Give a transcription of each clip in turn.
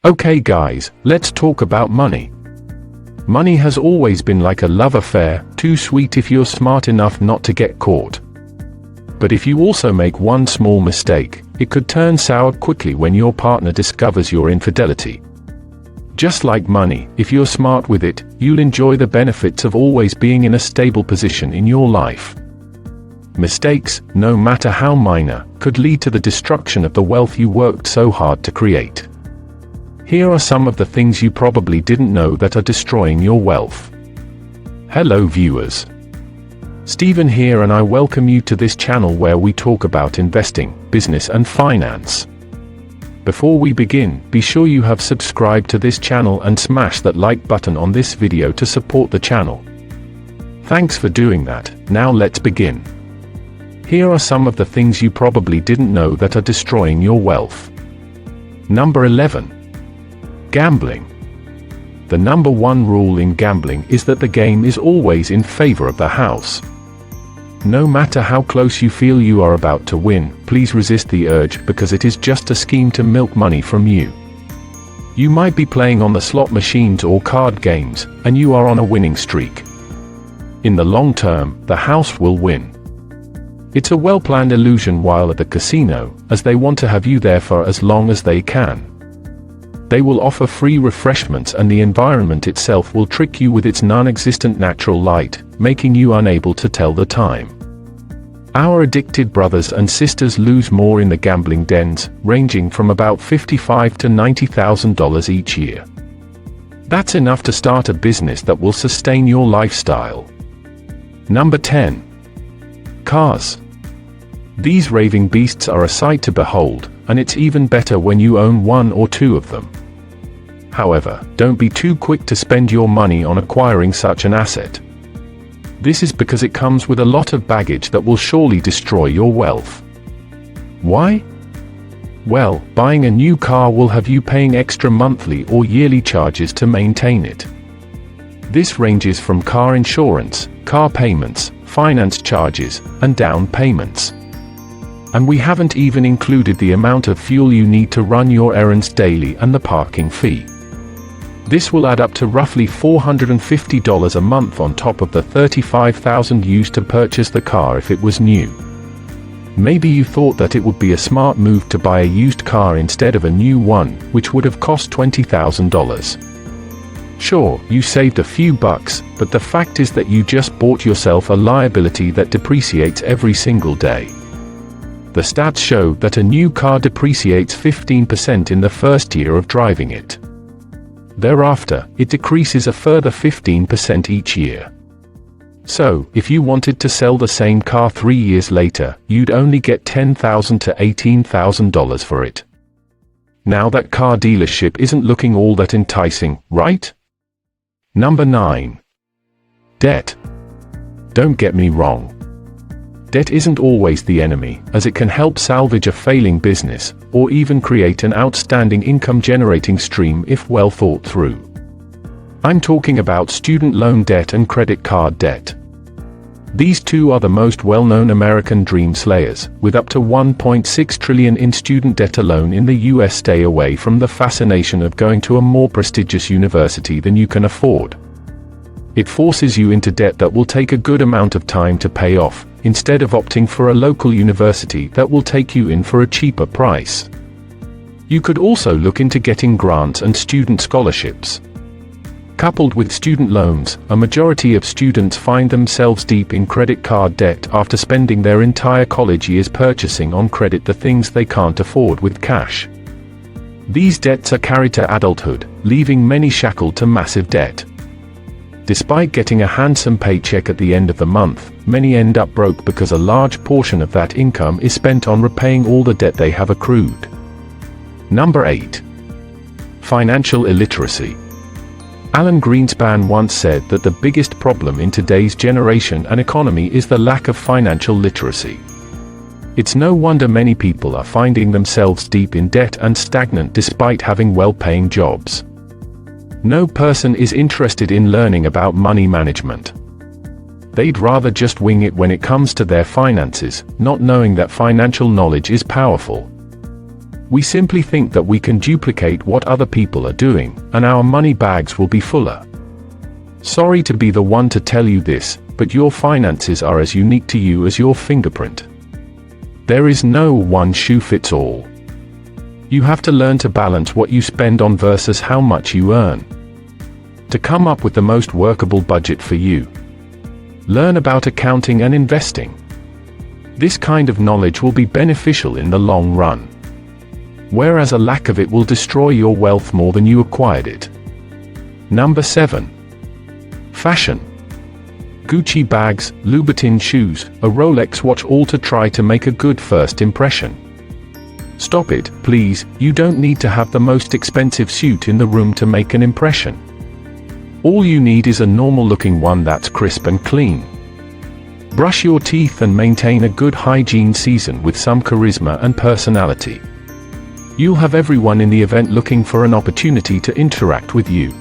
Okay guys, let's talk about money. Money has always been like a love affair, too sweet if you're smart enough not to get caught. But if you also make one small mistake, it could turn sour quickly when your partner discovers your infidelity. Just like money, if you're smart with it, you'll enjoy the benefits of always being in a stable position in your life. Mistakes, no matter how minor, could lead to the destruction of the wealth you worked so hard to create. Here are some of the things you probably didn't know that are destroying your wealth. Hello viewers. Stephen here, and I welcome you to this channel where we talk about investing, business and finance. Before we begin, be sure you have subscribed to this channel and smash that like button on this video to support the channel. Thanks for doing that. Now let's begin. Here are some of the things you probably didn't know that are destroying your wealth. Number 11. Gambling. The number one rule in gambling is that the game is always in favor of the house. No matter how close you feel you are about to win, please resist the urge, because it is just a scheme to milk money from you. You might be playing on the slot machines or card games, and you are on a winning streak. In the long term, the house will win. It's a well-planned illusion while at the casino, as they want to have you there for as long as they can. They will offer free refreshments, and the environment itself will trick you with its non-existent natural light, making you unable to tell the time. Our addicted brothers and sisters lose more in the gambling dens, ranging from about $55,000 to $90,000 each year. That's enough to start a business that will sustain your lifestyle. Number 10. Cars. These raving beasts are a sight to behold, and it's even better when you own one or two of them. However, don't be too quick to spend your money on acquiring such an asset. This is because it comes with a lot of baggage that will surely destroy your wealth. Why? Well, buying a new car will have you paying extra monthly or yearly charges to maintain it. This ranges from car insurance, car payments, finance charges, and down payments. And we haven't even included the amount of fuel you need to run your errands daily and the parking fee. This will add up to roughly $450 a month on top of the $35,000 used to purchase the car if it was new. Maybe you thought that it would be a smart move to buy a used car instead of a new one, which would have cost $20,000. Sure, you saved a few bucks, but the fact is that you just bought yourself a liability that depreciates every single day. The stats show that a new car depreciates 15% in the first year of driving it. Thereafter, it decreases a further 15% each year. So, if you wanted to sell the same car 3 years later, you'd only get $10,000 to $18,000 for it. Now that car dealership isn't looking all that enticing, right? Number 9. Debt. Don't get me wrong. Debt isn't always the enemy, as it can help salvage a failing business, or even create an outstanding income-generating stream if well thought through. I'm talking about student loan debt and credit card debt. These two are the most well-known American dream slayers, with up to $1.6 trillion in student debt alone in the US. Stay away from the fascination of going to a more prestigious university than you can afford. It forces you into debt that will take a good amount of time to pay off, instead of opting for a local university that will take you in for a cheaper price. You could also look into getting grants and student scholarships. Coupled with student loans, a majority of students find themselves deep in credit card debt after spending their entire college years purchasing on credit the things they can't afford with cash. These debts are carried to adulthood, leaving many shackled to massive debt. Despite getting a handsome paycheck at the end of the month, many end up broke because a large portion of that income is spent on repaying all the debt they have accrued. Number 8. Financial illiteracy. Alan Greenspan once said that the biggest problem in today's generation and economy is the lack of financial literacy. It's no wonder many people are finding themselves deep in debt and stagnant despite having well-paying jobs. No person is interested in learning about money management. They'd rather just wing it when it comes to their finances, not knowing that financial knowledge is powerful. We simply think that we can duplicate what other people are doing, and our money bags will be fuller. Sorry to be the one to tell you this, but your finances are as unique to you as your fingerprint. There is no one shoe fits all. You have to learn to balance what you spend on versus how much you earn, to come up with the most workable budget for you. Learn about accounting and investing. This kind of knowledge will be beneficial in the long run, whereas a lack of it will destroy your wealth more than you acquired it. Number 7. Fashion. Gucci bags, Louboutin shoes, a Rolex watch, all to try to make a good first impression. Stop it, please. You don't need to have the most expensive suit in the room to make an impression. All you need is a normal-looking one that's crisp and clean. Brush your teeth and maintain a good hygiene season with some charisma and personality. You'll have everyone in the event looking for an opportunity to interact with you.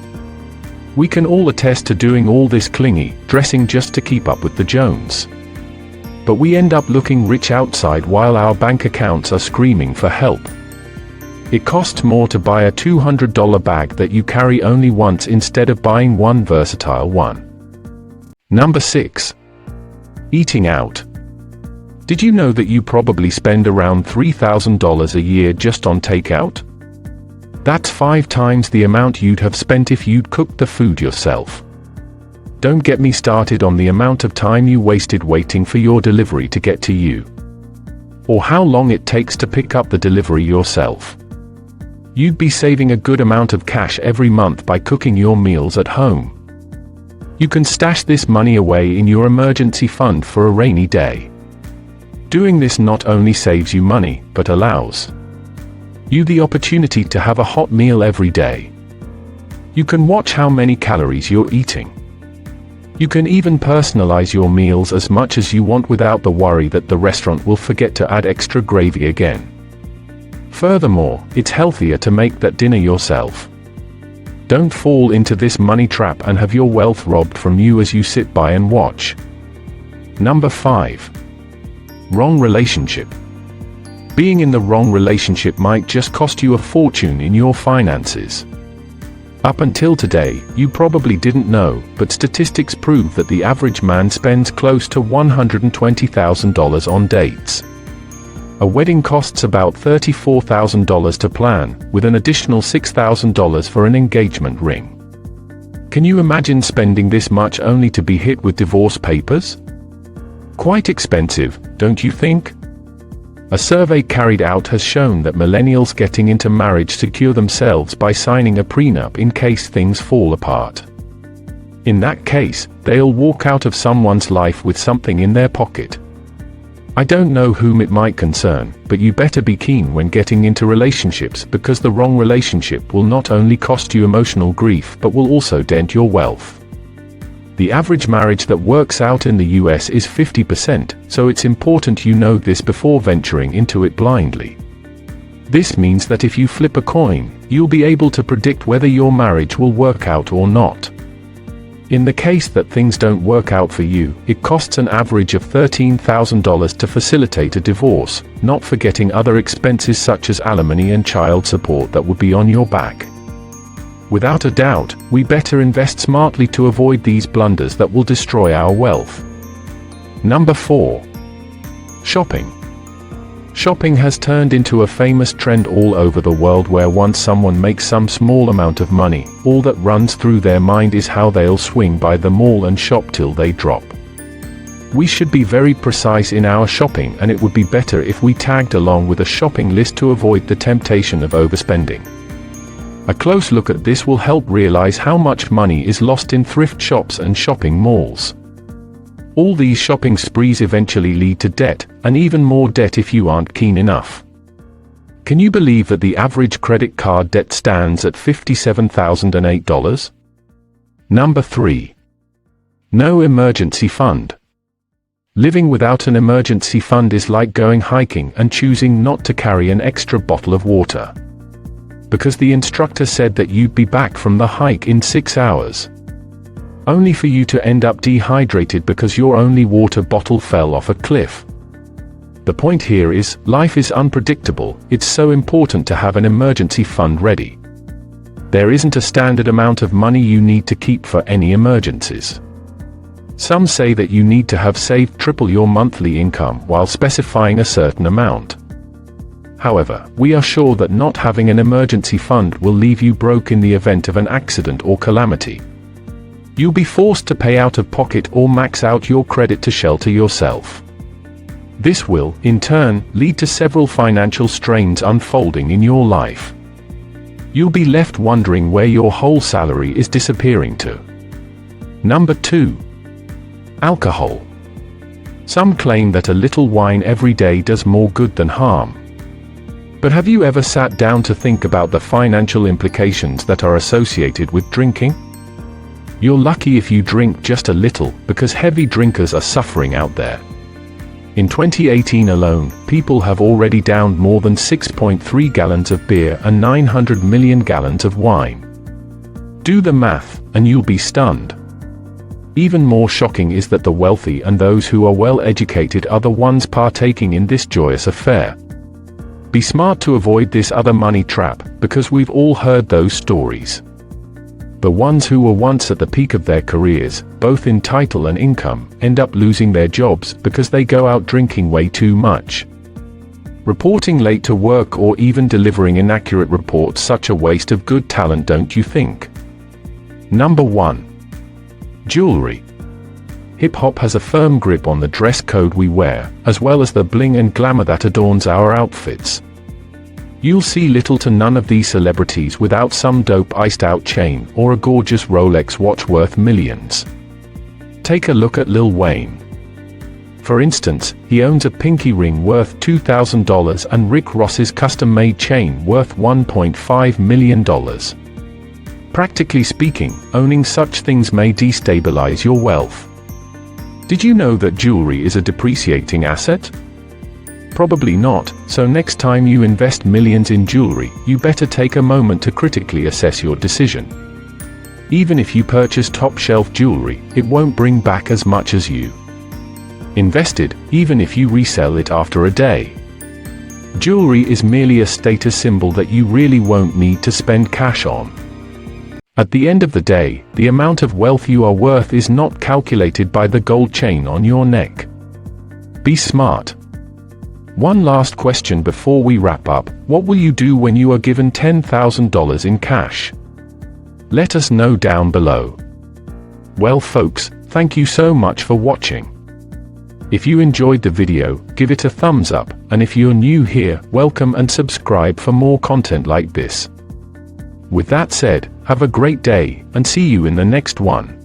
We can all attest to doing all this clingy dressing just to keep up with the Jones. But we end up looking rich outside while our bank accounts are screaming for help. It costs more to buy a $200 bag that you carry only once instead of buying one versatile one. Number 6. Eating out. Did you know that you probably spend around $3,000 a year just on takeout? That's 5 times the amount you'd have spent if you'd cooked the food yourself. Don't get me started on the amount of time you wasted waiting for your delivery to get to you, or how long it takes to pick up the delivery yourself. You'd be saving a good amount of cash every month by cooking your meals at home. You can stash this money away in your emergency fund for a rainy day. Doing this not only saves you money, but allows you the opportunity to have a hot meal every day. You can watch how many calories you're eating. You can even personalize your meals as much as you want without the worry that the restaurant will forget to add extra gravy again. Furthermore, it's healthier to make that dinner yourself. Don't fall into this money trap and have your wealth robbed from you as you sit by and watch. Number 5. Wrong relationship. Being in the wrong relationship might just cost you a fortune in your finances. Up until today, you probably didn't know, but statistics prove that the average man spends close to $120,000 on dates. A wedding costs about $34,000 to plan, with an additional $6,000 for an engagement ring. Can you imagine spending this much only to be hit with divorce papers? Quite expensive, don't you think? A survey carried out has shown that millennials getting into marriage secure themselves by signing a prenup in case things fall apart. In that case, they'll walk out of someone's life with something in their pocket. I don't know whom it might concern, but you better be keen when getting into relationships, because the wrong relationship will not only cost you emotional grief but will also dent your wealth. The average marriage that works out in the US is 50%, so it's important you know this before venturing into it blindly. This means that if you flip a coin, you'll be able to predict whether your marriage will work out or not. In the case that things don't work out for you, it costs an average of $13,000 to facilitate a divorce, not forgetting other expenses such as alimony and child support that would be on your back. Without a doubt, we better invest smartly to avoid these blunders that will destroy our wealth. Number 4. Shopping. Shopping has turned into a famous trend all over the world, where once someone makes some small amount of money, all that runs through their mind is how they'll swing by the mall and shop till they drop. We should be very precise in our shopping, and it would be better if we tagged along with a shopping list to avoid the temptation of overspending. A close look at this will help realize how much money is lost in thrift shops and shopping malls. All these shopping sprees eventually lead to debt, and even more debt if you aren't keen enough. Can you believe that the average credit card debt stands at $57,008? Number 3. No emergency fund. Living without an emergency fund is like going hiking and choosing not to carry an extra bottle of water, because the instructor said that you'd be back from the hike in 6 hours, only for you to end up dehydrated because your only water bottle fell off a cliff. The point here is, life is unpredictable. It's so important to have an emergency fund ready. There isn't a standard amount of money you need to keep for any emergencies. Some say that you need to have saved triple your monthly income while specifying a certain amount. However, we are sure that not having an emergency fund will leave you broke in the event of an accident or calamity. You'll be forced to pay out of pocket or max out your credit to shelter yourself. This will, in turn, lead to several financial strains unfolding in your life. You'll be left wondering where your whole salary is disappearing to. Number 2. Alcohol. Some claim that a little wine every day does more good than harm. But have you ever sat down to think about the financial implications that are associated with drinking? You're lucky if you drink just a little, because heavy drinkers are suffering out there. In 2018 alone, people have already downed more than 6.3 gallons of beer and 900 million gallons of wine. Do the math, and you'll be stunned. Even more shocking is that the wealthy and those who are well educated are the ones partaking in this joyous affair. Be smart to avoid this other money trap, because we've all heard those stories. The ones who were once at the peak of their careers, both in title and income, end up losing their jobs because they go out drinking way too much. Reporting late to work or even delivering inaccurate reports, such a waste of good talent, don't you think? Number 1. Jewelry. Hip-hop has a firm grip on the dress code we wear, as well as the bling and glamour that adorns our outfits. You'll see little to none of these celebrities without some dope iced-out chain or a gorgeous Rolex watch worth millions. Take a look at Lil Wayne. For instance, he owns a pinky ring worth $2,000 and Rick Ross's custom-made chain worth $1.5 million. Practically speaking, owning such things may destabilize your wealth. Did you know that jewelry is a depreciating asset? Probably not, so next time you invest millions in jewelry, you better take a moment to critically assess your decision. Even if you purchase top-shelf jewelry, it won't bring back as much as you invested, even if you resell it after a day. Jewelry is merely a status symbol that you really won't need to spend cash on. At the end of the day, the amount of wealth you are worth is not calculated by the gold chain on your neck. Be smart. One last question before we wrap up: what will you do when you are given $10,000 in cash? Let us know down below. Well folks, thank you so much for watching. If you enjoyed the video, give it a thumbs up, and if you're new here, welcome and subscribe for more content like this. With that said, have a great day, and see you in the next one.